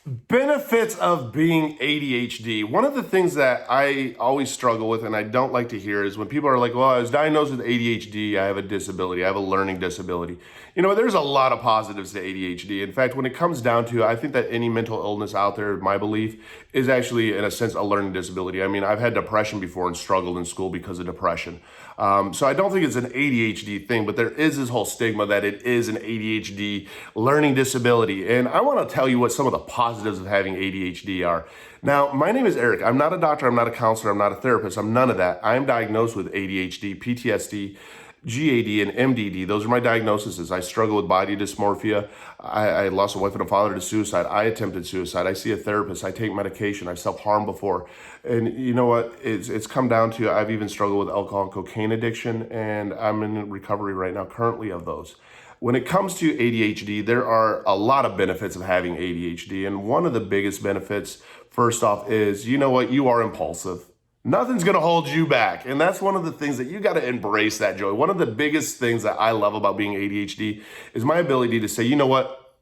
Benefits of being ADHD. One of the things that I always struggle with and I don't like to hear is when people are like, well, I was diagnosed with ADHD, I have a disability, I have a learning disability. There's a lot of positives to ADHD. In fact, when it comes down to, I think that any mental illness out there, my belief, is actually, in a sense, a learning disability. I mean, I've had depression before and struggled in school because of depression. So I don't think it's an ADHD thing, but there is this whole stigma that it is an ADHD learning disability. And I want to tell you what some of the positives of having ADHD are. Now, my name is Eric. I'm not a doctor. I'm not a counselor. I'm not a therapist. I'm none of that. I'm diagnosed with ADHD, PTSD, GAD, and MDD. Those are my diagnoses. I struggle with body dysmorphia. I lost a wife and a father to suicide. I attempted suicide. I see a therapist. I take medication. I self-harm before. And you know what? It's come down to, I've even struggled with alcohol and cocaine addiction, and I'm in recovery right now currently of those. When it comes to ADHD, there are a lot of benefits of having ADHD. And one of the biggest benefits, first off, is, you know what? You are impulsive. Nothing's going to hold you back. And that's one of the things that you got to embrace that joy. One of the biggest things that I love about being ADHD is my ability to say, you know what?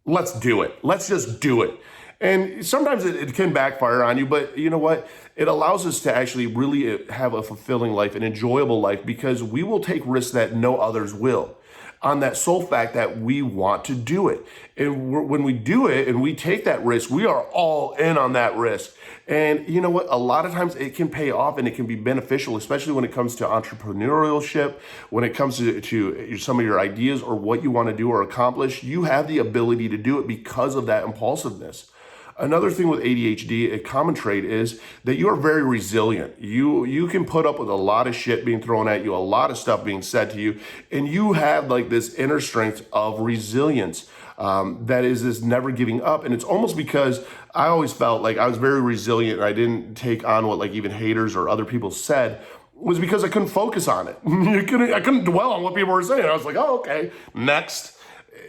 Let's do it. Let's just do it. And sometimes it can backfire on you, but you know what? It allows us to actually really have a fulfilling life, an enjoyable life, because we will take risks that no others will, on that sole fact that we want to do it. And when we do it and we take that risk, we are all in on that risk. And you know what? A lot of times it can pay off and it can be beneficial, especially when it comes to entrepreneurship, when it comes to some of your ideas or what you want to do or accomplish. You have the ability to do it because of that impulsiveness. Another thing with ADHD, a common trait, is that you are very resilient. You can put up with a lot of shit being thrown at you, a lot of stuff being said to you, and you have like this inner strength of resilience that is this never giving up. And it's almost because I always felt like I was very resilient and I didn't take on what like even haters or other people said, was because I couldn't focus on it. I couldn't dwell on what people were saying. I was like, oh, okay, next.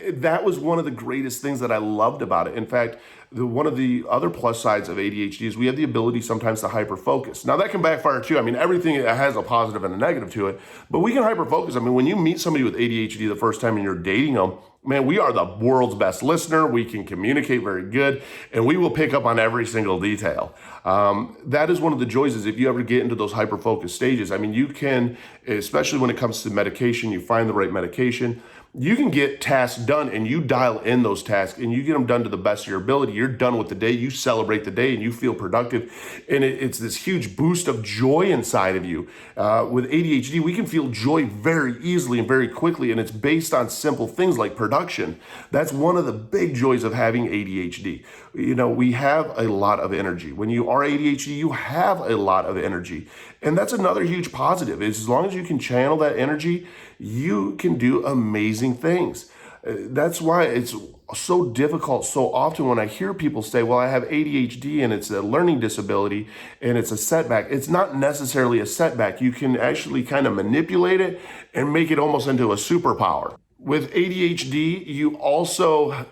That was one of the greatest things that I loved about it. In fact, one of the other plus sides of ADHD is we have the ability sometimes to hyper focus. Now that can backfire too. I mean, everything has a positive and a negative to it, but we can hyper focus. I mean, when you meet somebody with ADHD the first time and you're dating them, man, we are the world's best listener. We can communicate very good, and we will pick up on every single detail. That is one of the joys is if you ever get into those hyper-focused stages. I mean, you can, especially when it comes to medication, you find the right medication, you can get tasks done and you dial in those tasks and you get them done to the best of your ability. You're done with the day, you celebrate the day and you feel productive. And it's this huge boost of joy inside of you. With ADHD, we can feel joy very easily and very quickly, and it's based on simple things like production. That's one of the big joys of having ADHD. We have a lot of energy. When you are ADHD, you have a lot of energy. And that's another huge positive, is as long as you can channel that energy, you can do amazing things. That's why it's so difficult so often when I hear people say, well, I have ADHD and it's a learning disability and it's a setback. It's not necessarily a setback. You can actually kind of manipulate it and make it almost into a superpower. With ADHD,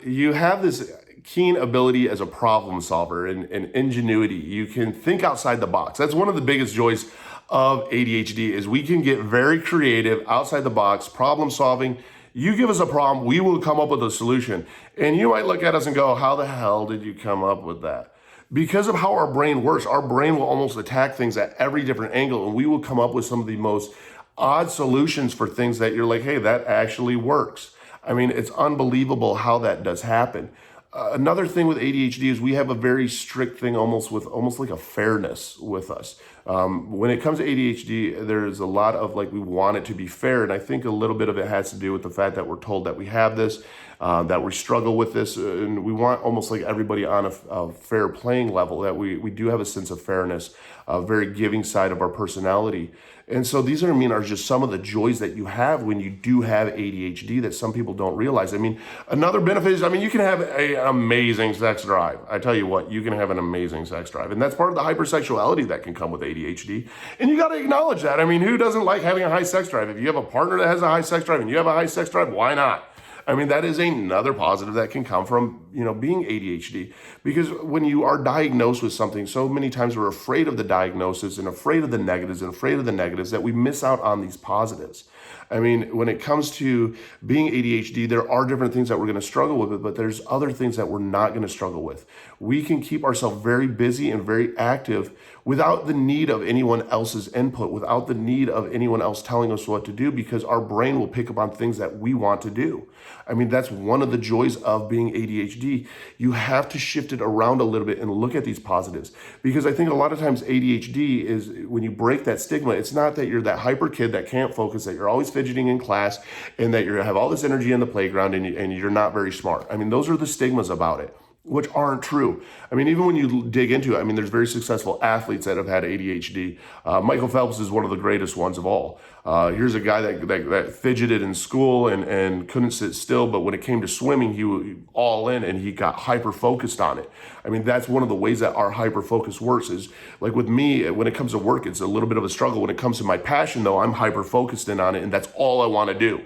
you have this keen ability as a problem solver and ingenuity. You can think outside the box. That's one of the biggest joys of ADHD is we can get very creative, outside the box, problem solving. You give us a problem, we will come up with a solution. And you might look at us and go, how the hell did you come up with that? Because of how our brain works, our brain will almost attack things at every different angle, and we will come up with some of the most odd solutions for things that you're like, hey, that actually works. I mean, it's unbelievable how that does happen. Another thing with ADHD is we have a very strict thing almost like a fairness with us. When it comes to ADHD, there's a lot of we want it to be fair. And I think a little bit of it has to do with the fact that we're told that we have this, that we struggle with this. And we want almost like everybody on a fair playing level, that we do have a sense of fairness, a very giving side of our personality. And so these are just some of the joys that you have when you do have ADHD that some people don't realize. I mean, another benefit is, you can have an amazing sex drive. I tell you what, you can have an amazing sex drive. And that's part of the hypersexuality that can come with ADHD. And you got to acknowledge that. I mean, who doesn't like having a high sex drive? If you have a partner that has a high sex drive and you have a high sex drive, why not? That is another positive that can come from, being ADHD. Because when you are diagnosed with something, so many times we're afraid of the diagnosis and afraid of the negatives that we miss out on these positives. I mean, when it comes to being ADHD, there are different things that we're going to struggle with, but there's other things that we're not going to struggle with. We can keep ourselves very busy and very active without the need of anyone else's input, without the need of anyone else telling us what to do, because our brain will pick up on things that we want to do. I mean, that's one of the joys of being ADHD. You have to shift it around a little bit and look at these positives, because I think a lot of times ADHD is, when you break that stigma, it's not that you're that hyper kid that can't focus, that you're always fidgeting in class, and that you have all this energy in the playground and you're not very smart. I mean, those are the stigmas about it, which aren't true. I mean, even when you dig into it, I mean, there's very successful athletes that have had ADHD. Michael Phelps is one of the greatest ones of all. Here's a guy that fidgeted in school and couldn't sit still, but when it came to swimming, he was all in and he got hyper-focused on it. I mean, that's one of the ways that our hyper-focus works is, like with me, when it comes to work, it's a little bit of a struggle. When it comes to my passion, though, I'm hyper-focused in on it, and that's all I want to do.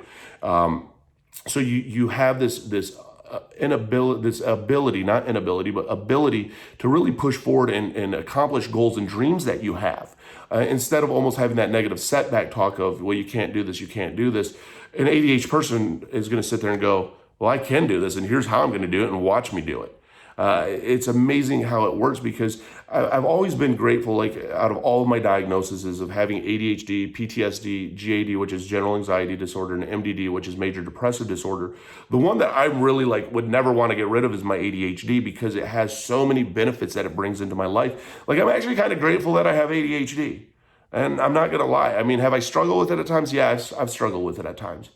So you have this ability, not inability, but ability to really push forward and accomplish goals and dreams that you have. Instead of almost having that negative setback talk of, well, you can't do this, you can't do this. An ADHD person is going to sit there and go, well, I can do this, and here's how I'm going to do it, and watch me do it. It's amazing how it works, because I've always been grateful, like out of all of my diagnoses of having ADHD, PTSD, GAD, which is general anxiety disorder, and MDD, which is major depressive disorder. The one that I really would never want to get rid of is my ADHD, because it has so many benefits that it brings into my life. Like, I'm actually kind of grateful that I have ADHD. And I'm not going to lie. I mean, have I struggled with it at times? Yeah, I've struggled with it at times.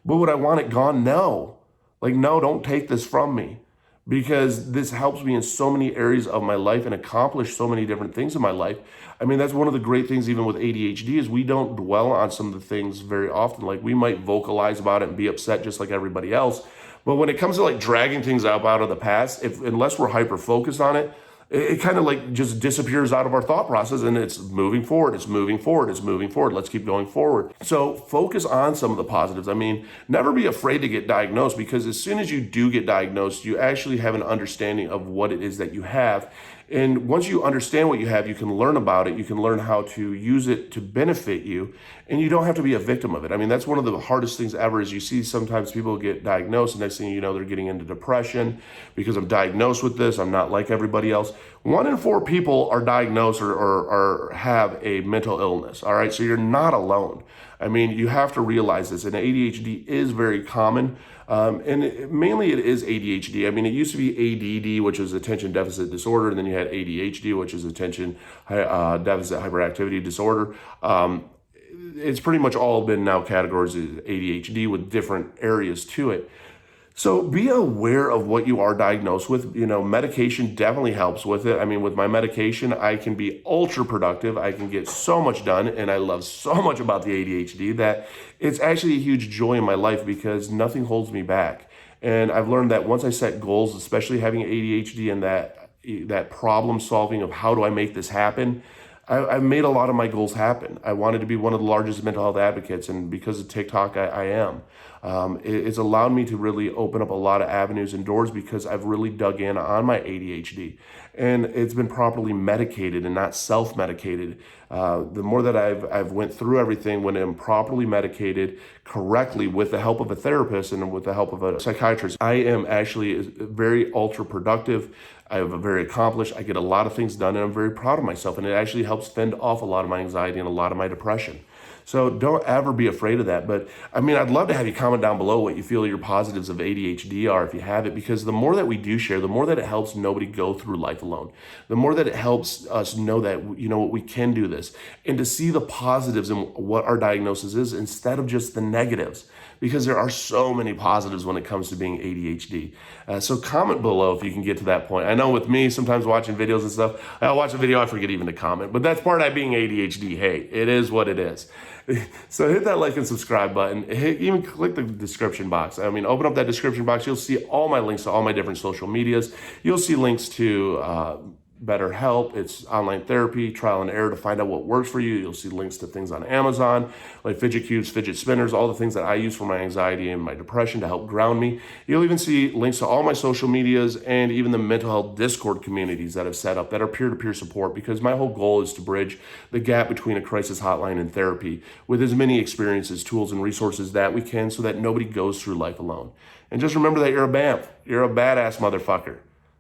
But would I want it gone? No. Like, no, don't take this from me, because this helps me in so many areas of my life and accomplish so many different things in my life. I mean, that's one of the great things even with ADHD is we don't dwell on some of the things very often. Like, we might vocalize about it and be upset just like everybody else. But when it comes to dragging things up out of the past, unless we're hyper-focused on it, it kind of just disappears out of our thought process, and it's moving forward, it's moving forward, it's moving forward. Let's keep going forward. So focus on some of the positives. I mean, never be afraid to get diagnosed, because as soon as you do get diagnosed, you actually have an understanding of what it is that you have. And once you understand what you have, you can learn about it. You can learn how to use it to benefit you, and you don't have to be a victim of it. I mean, that's one of the hardest things ever is you see sometimes people get diagnosed, and next thing you know, they're getting into depression because I'm diagnosed with this. I'm not like everybody else. 1 in 4 people are diagnosed or have a mental illness, all right? So you're not alone. I mean, you have to realize this, and ADHD is very common. Mainly it is ADHD. I mean, it used to be ADD, which is attention deficit disorder, and then you had ADHD, which is attention deficit hyperactivity disorder. It's pretty much all been now categories of ADHD with different areas to it. So be aware of what you are diagnosed with. You know, medication definitely helps with it. I mean, with my medication, I can be ultra productive. I can get so much done, and I love so much about the ADHD that it's actually a huge joy in my life, because nothing holds me back. And I've learned that once I set goals, especially having ADHD and that problem solving of how do I make this happen, I've made a lot of my goals happen. I wanted to be one of the largest mental health advocates, and because of TikTok, I am. It's allowed me to really open up a lot of avenues and doors, because I've really dug in on my ADHD, and it's been properly medicated and not self-medicated. The more that I've went through everything, when I'm properly medicated correctly with the help of a therapist and with the help of a psychiatrist, I am actually very ultra productive. I'm very accomplished. I get a lot of things done, and I'm very proud of myself. And it actually helps fend off a lot of my anxiety and a lot of my depression. So don't ever be afraid of that. But I mean, I'd love to have you comment down below what you feel your positives of ADHD are, if you have it, because the more that we do share, the more that it helps nobody go through life alone. The more that it helps us know that, you know what, we can do this, and to see the positives in what our diagnosis is instead of just the negatives, because there are so many positives when it comes to being ADHD. So comment below if you can get to that point. I know with me, sometimes watching videos and stuff, I'll watch a video, I forget even to comment, but that's part of being ADHD. Hey, it is what it is. So hit that like and subscribe button. Even click the description box. I mean, open up that description box. You'll see all my links to all my different social medias. You'll see links to BetterHelp. It's online therapy, trial and error to find out what works for you. You'll see links to things on Amazon, like fidget cubes, fidget spinners, all the things that I use for my anxiety and my depression to help ground me. You'll even see links to all my social medias and even the mental health Discord communities that I've set up that are peer-to-peer support, because my whole goal is to bridge the gap between a crisis hotline and therapy with as many experiences, tools, and resources that we can, so that nobody goes through life alone. And just remember that you're a BAMF. You're a badass motherfucker.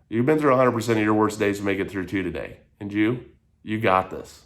You've been through 100% of your worst days to make it through two today. And you got this.